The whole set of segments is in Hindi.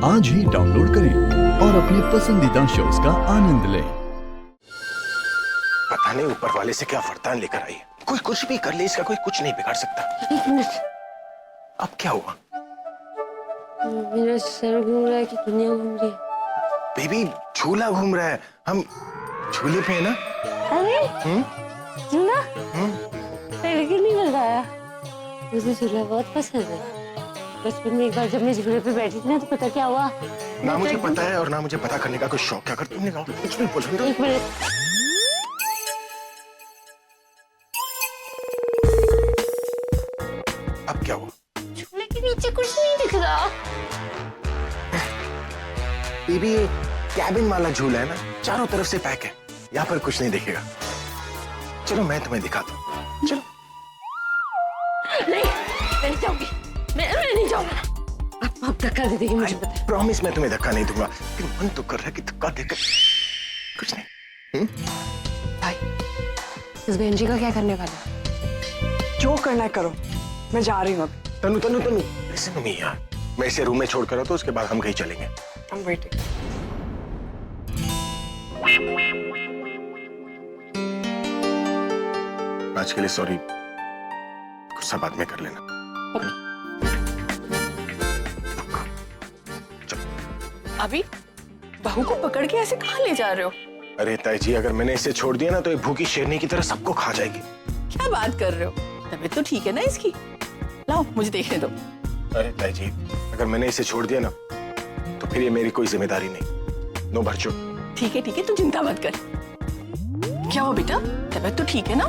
आज ही डाउनलोड करें और अपने पसंदीदा शोज का आनंद लें। पता नहीं ऊपर वाले से क्या वरदान लेकर आई है। कोई कुछ भी कर ले, इसका कोई कुछ नहीं बिगाड़ सकता। एक मिनट, अब क्या हुआ? मेरा सर घूम रहा है कि दुनिया घूम रही है? बेबी, झूला घूम रहा है, हम झूले पे है ना। अरे झूला पहले क्यों नहीं बताया? मुझे झूला बहुत पसंद है। बचपन में एक बार जब मैं झूले पे बैठी थी ना, तो पता क्या हुआ? ना मुझे पता है और ना मुझे पता करने का कोई शौक है। अगर तुमने कहा कुछ भी बोलो। एक मिनट, अब क्या हुआ? झूले के नीचे कुछ नहीं दिख रहा। बेबी, ये कैबिन वाला झूला है ना, चारों तरफ से पैक है, यहाँ पर कुछ नहीं दिखेगा। चलो मैं तुम्हें दिखाता हूँ, चलो। नहीं, मैं नहीं जाऊंगी, मैं नहीं जाऊंगा। आप धक्का दे देंगे, मुझे पता है। प्रॉमिस मैं तुम्हें धक्का नहीं दूंगा। लेकिन मन तो कर रहा है कि धक्का देकर कुछ नहीं। भाई, इस बहन जी का क्या करने वाला है? जो करना है करो, मैं जा रही हूँ अब। तनु तनु तनु, ऐसे मम्मी यार, मैं इसे रूम में छोड़कर तो उसके बाद हम कहीं चलेंगे। I'm waiting. आज के लिए सॉरी, गुस्सा बाद में कर लेना। अभी बहू को पकड़ के ऐसे कहाँ ले जा रहे हो? अरे ताई जी, अगर मैंने इसे छोड़ दिया ना तो ये भूखी शेरनी की तरह सबको खा जाएगी। क्या बात कर रहे हो? तबीयत तो ठीक है ना इसकी? लाओ मुझे देखने दो। अरे ताई जी, अगर मैंने इसे छोड़ दिया ना तो फिर ये मेरी कोई जिम्मेदारी नहीं। नो बच्चों। ठीक है, तू चिंता मत कर। क्या हुआ बेटा, तबीयत तो ठीक है ना?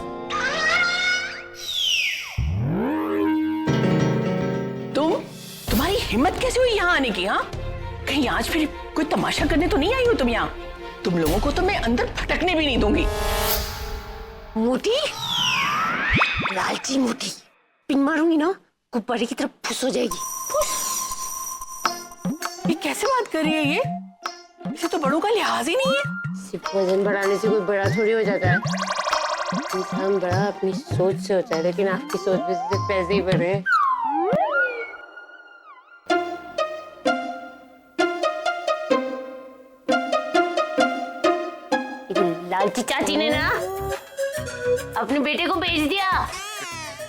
तुम्हारी हिम्मत कैसे हुई यहाँ आने की? हाँ, कहीं आज फिर कोई तमाशा करने तो नहीं आई हो तुम यहाँ? तुम लोगों को तो मैं अंदर फटकने भी नहीं दूंगी। मोटी, लालची मोटी, पिन मारूंगी ना, गुब्बारे की तरफ फुस हो जाएगी। ये कैसे बात कर रही है ये? इसे तो बड़ों का लिहाज ही नहीं है। सिर्फ वजन बढ़ाने से कोई बड़ा थोड़ी हो जाता है। इंसान बड़ा अपनी सोच से होता है, लेकिन आपकी सोच में सिर्फ पैसे ही बढ़े हैं। लालची चाची ने ना अपने बेटे को बेच दिया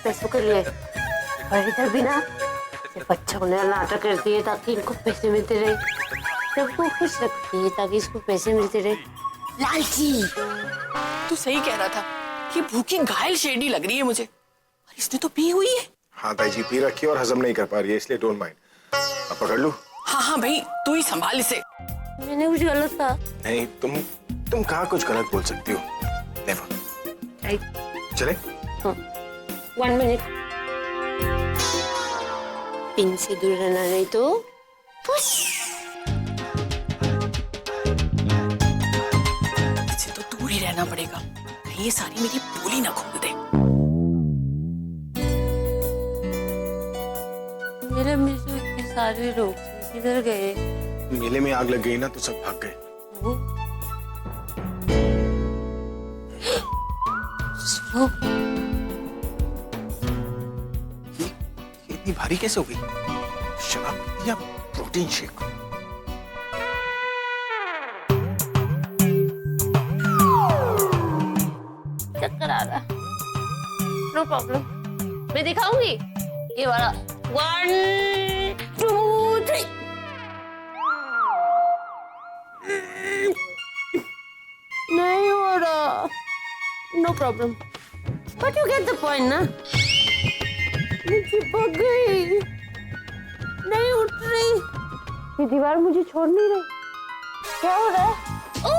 पैसों के लिए, और इधर भी ना सिर्फ अच्छा होने वाला नाटक करती है ताकि इनको पैसे मिलते रहे, सबको खुश रखती है ताकि इसको पैसे मिलते रहे। लालची। तू सही कह रहा था, ये भूखी घायल शेरनी लग रही है मुझे। और इसने तो पी हुई है। हाँ ताई जी, पी रखी है और हजम नहीं कर पा रही है, इसलिए डोंट माइंड। अब पकड़ लूं? हाँ भाई, तू ही संभाल इसे। मैंने कुछ गलत कहा? नहीं, तुम कहाँ कुछ गलत बोल सकती हो। नेवर। चले? 1 मिनट, पिन से दूर रहना, नहीं तो इससे तो दूर ही रहना पड़ेगा, कहीं ये सारी मेरी बोली ना खोल दे। मेरे में से इतने सारे लोग थे, किधर गए? मेले में आग लग गई ना तो सब भाग गए। ये इतनी भारी कैसे हो गई? शराब पीती या प्रोटीन शेक? चक्कर आ रहा, नो प्रॉब्लम, मैं दिखाऊंगी। ये वाला 1 2 3। नहीं हो रहा, no problem, but you get the point ना। मैं चिपक गई, नहीं उठ रही, ये दीवार मुझे छोड़ नहीं रही। क्या हो रहा है? ओह,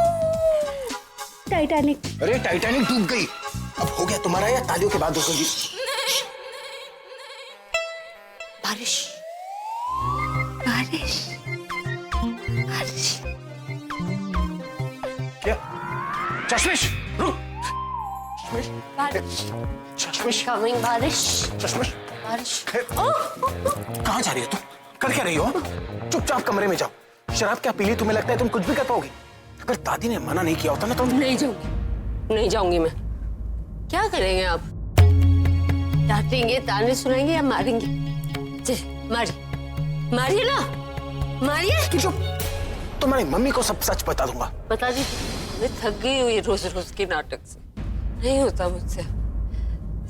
टाइटैनिक। अरे टाइटैनिक डूब गई। अब हो गया तुम्हारा या तालियों के बाद दोस्तों जी? बारिश, बारिश, बारिश। क्या? चश्मिश, रुक। बारिश, चश्मिश, कमिंग, बारिश, चश्मिश, बारिश। कहाँ जा रही हो तुम? कर क्या रही हो? चुपचाप कमरे में जाओ। शराब क्या पी ली? तुम्हें लगता है तुम कुछ भी कर पाओगी? अगर दादी ने मना नहीं किया होता ना तो नहीं जाऊंगी, नहीं जाऊंगी मैं। क्या करेंगे आप? डांटेंगे, ताने सुनाएंगे या मारेंगे? चल मारिए, मारिए ना। मारिए। तू चुप। तुम्हारी मम्मी को सब सच बता दूंगा। बता दीजिए। मैं थक गई हूँ ये रोज रोज के नाटक से, नहीं होता मुझसे।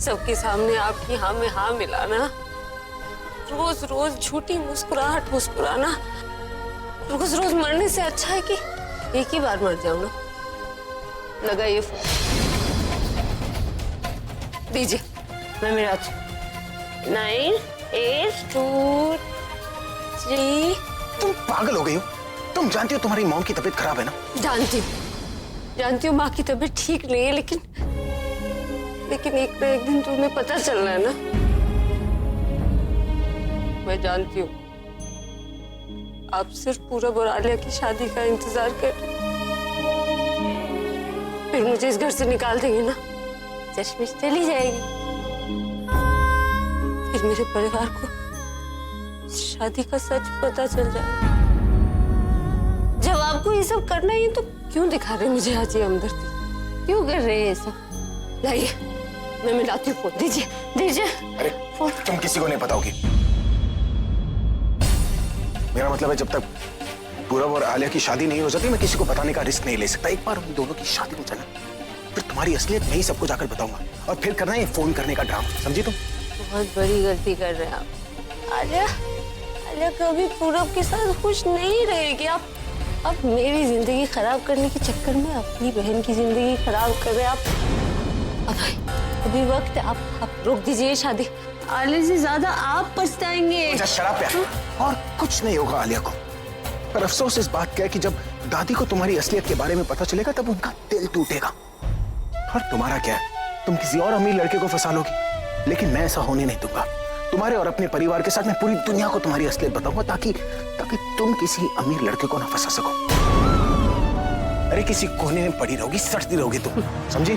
सबके सामने आपकी हाँ में हाँ मिलाना, रोज रोज झूठी मुस्कुराहट मुस्कुराना, रोज रोज मरने से अच्छा है कि एक ही बार मर जाऊं ना। लगाइए फोन, दीजिए, मैं मेरा 9 8 2 3। तुम पागल हो गई हो। तुम जानती हो तुम्हारी मॉम की तबीयत खराब है ना। जानती हूँ माँ की तबीयत ठीक नहीं है, लेकिन एक ना एक दिन तुम्हें पता चलना है ना। मैं जानती हूँ आप सिर्फ पूरब और आलिया की शादी का इंतजार कर रहे हैं। फिर मुझे इस घर से निकाल देंगे ना, चश्मिश चली जाएगी। फिर मेरे परिवार को शादी का सच पता चल जाएगा। जब आपको ये सब करना ही तो क्यों दिखा रहे मुझे आज ये हमदर्दी? क्यों कर रहे हैं ये सब? लाइए, मैं मिलाती हूँ फोन। दीजिए। अरे तुम किसी को नहीं बताओगी। मेरा मतलब है जब तक पूरब और आलिया की शादी नहीं हो जाती मैं किसी को बताने का रिस्क नहीं ले सकता। एक बार उन दोनों की शादी हो जाना, फिर तुम्हारी असलियत मैं ही सबको जाकर बताऊंगा और फिर करना है फोन करने का ड्रामा। समझी तुम? बहुत बड़ी गलती कर रहे हैं आप। आलिया कभी पूरब के साथ खुश नहीं रहेगी। आप मेरी जिंदगी खराब करने के चक्कर में अपनी बहन की जिंदगी खराब कर रहे हैं आप। अभी वक्त है, आप रोक दीजिए शादी। आलिया से ज्यादा आप पछताएंगे। शराब प्यार और कुछ नहीं होगा आलिया को। पर अफसोस इस बात का है कि जब दादी को तुम्हारी असलियत के बारे में पता चलेगा तब उनका दिल टूटेगा। और तुम्हारा क्या है, तुम किसी और अमीर लड़के को फंसा लोगी, लेकिन मैं ऐसा होने नहीं दूंगा। तुम्हारे और अपने परिवार के साथ मैं पूरी दुनिया को तुम्हारी असलियत बताऊंगा ताकि तुम किसी अमीर लड़के को ना फंसा सको। अरे किसी कोने में पड़ी रहोगी, सड़ती रहोगी तुम। समझी?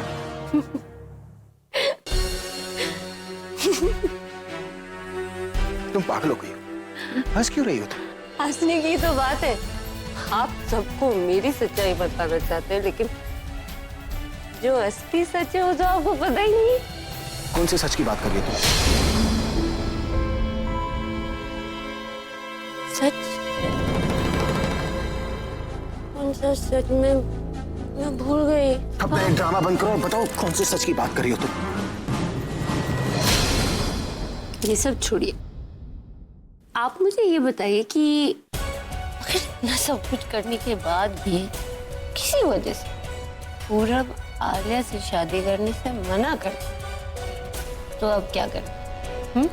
तुम पागल हो गई हो। हंस क्यों रही हो तुम? हंसने की तो बात है, आप सबको मेरी सच्चाई बताना चाहते हैं, लेकिन जो असली सच है वो तो आपको पता ही नहीं। कौन से सच की बात कर रही हो तुम? सच? कौन सा सच? मैं भूल गई। अब ड्रामा बंद करो और बताओ कौन से सच की बात कर रही हो तुम? ये सब छोड़िए, आप मुझे ये बताइए कि अगर इतना सब कुछ करने के बाद भी किसी वजह से पूरब आलिया से शादी करने से मना कर तो अब क्या करें?